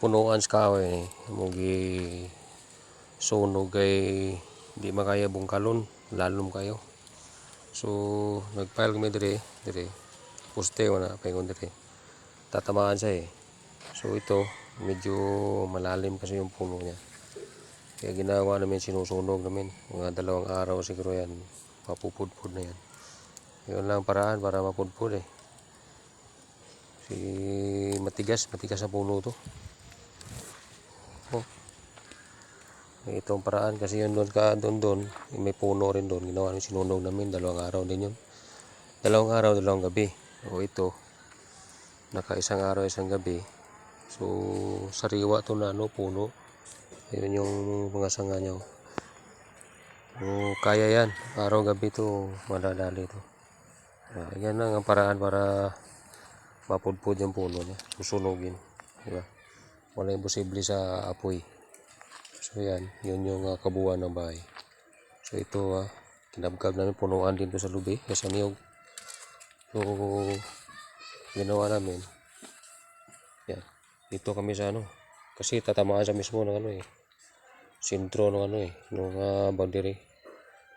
punuan sa kahoy mugi sunog kay di makaya bungkalon lalom kayo. So nagpile kami dire poste wala paingon dire tatamaan siya so ito medyo malalim kasi yung puno niya kaya ginawa namin sinusunog namin mga 2 araw siguro yan mapupudpud na yan. Yun lang paraan para mapudpud matigas sa puno to. Itong paraan kasi yun doon may puno rin doon ginawa namin sinunog namin 2 araw din yun. 2 araw 2 gabi. Ito naka 1 araw 1 gabi. So sariwa to na puno. Ayun yung mga sanga niya. Kaya yan araw gabi to madadali to. Yan lang ang paraan para mapudpud yung puno niya susunugin, diba? Wala imposible sa apoy. So yan, yun yung kabuuan ng bahay. So ito kinabkab namin punuan dito sa lubi sa niyog. So ginawa namin yan dito kami sa kasi tatamaan sa mismo ng sentro ng ng boundary.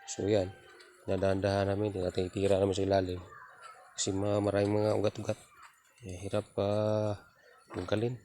So yan nadahan-dahan namin tinatira namin sa ilalim kasi maraming mga ugat-ugat hirap bungkalin.